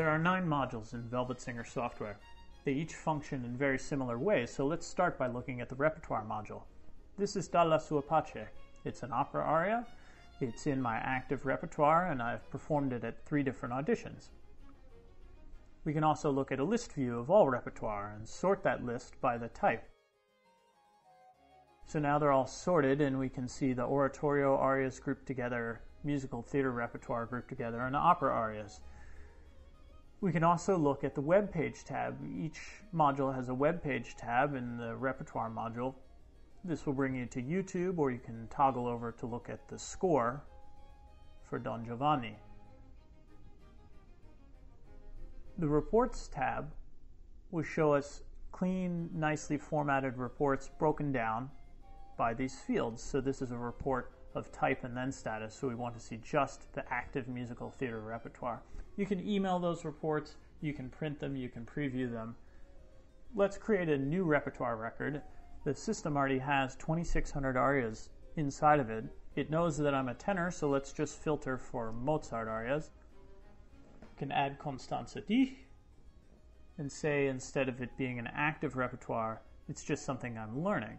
There are 9 modules in Velvet Singer software. They each function in very similar ways, so let's start by looking at the repertoire module. This is Dalla sua pace. It's an opera aria. It's in my active repertoire, and I've performed it at 3 different auditions. We can also look at a list view of all repertoire and sort that list by the type. So now they're all sorted, and we can see the oratorio arias grouped together, musical theater repertoire grouped together, and opera arias. We can also look at the web page tab. Each module has a web page tab in the repertoire module. This will bring you to YouTube, or you can toggle over to look at the score for Don Giovanni. The Reports tab will show us clean, nicely formatted reports broken down by these fields. So this is a report of type and then status, so we want to see just the active musical theater repertoire. You can email those reports, you can print them, you can preview them. Let's create a new repertoire record. The system already has 2,600 arias inside of it. It knows that I'm a tenor, so let's just filter for Mozart arias. You can add Constanze di and say, instead of it being an active repertoire, it's just something I'm learning.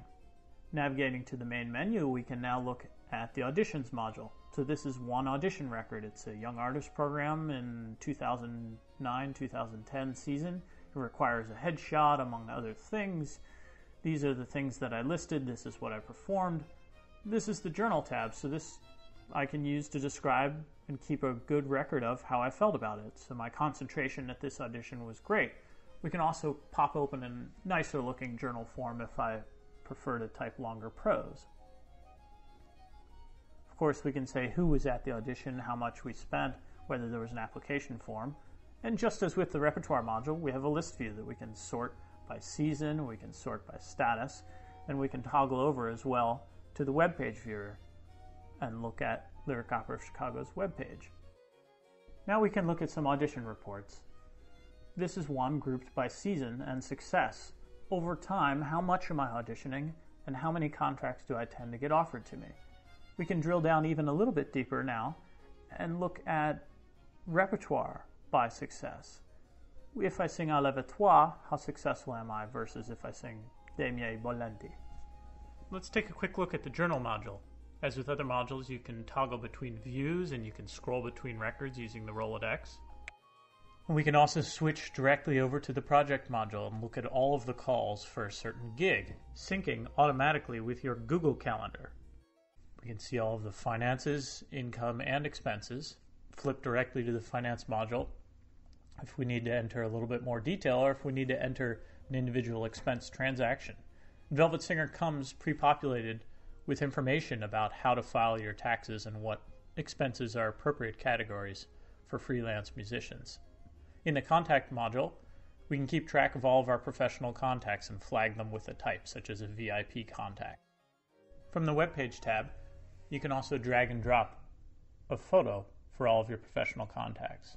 Navigating to the main menu, we can now look at the auditions module. So this is one audition record. It's a young artist program in 2009-2010 season. It requires a headshot, among other things. These are the things that I listed. This is what I performed. This is the journal tab, so this I can use to describe and keep a good record of how I felt about it. So my concentration at this audition was great. We can also pop open a nicer looking journal form if I prefer to type longer prose. Of course, we can say who was at the audition, how much we spent, whether there was an application form. And just as with the repertoire module, we have a list view that we can sort by season, we can sort by status, and we can toggle over as well to the web page viewer and look at Lyric Opera of Chicago's webpage. Now we can look at some audition reports. This is one grouped by season and success. Over time, how much am I auditioning, and how many contracts do I tend to get offered to me? We can drill down even a little bit deeper now and look at repertoire by success. If I sing A Leve Toi, how successful am I versus if I sing Dei miei bolenti? Let's take a quick look at the journal module. As with other modules, you can toggle between views and you can scroll between records using the Rolodex. We can also switch directly over to the project module and look at all of the calls for a certain gig, syncing automatically with your Google Calendar. We can see all of the finances, income, and expenses. Flip directly to the finance module if we need to enter a little bit more detail or if we need to enter an individual expense transaction. Velvet Singer comes pre-populated with information about how to file your taxes and what expenses are appropriate categories for freelance musicians. In the contact module, we can keep track of all of our professional contacts and flag them with a type, such as a VIP contact. From the Web Page tab, you can also drag and drop a photo for all of your professional contacts.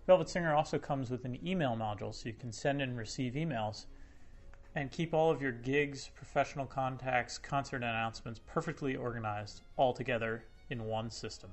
Velvet Singer also comes with an email module, so you can send and receive emails and keep all of your gigs, professional contacts, concert announcements perfectly organized all together in one system.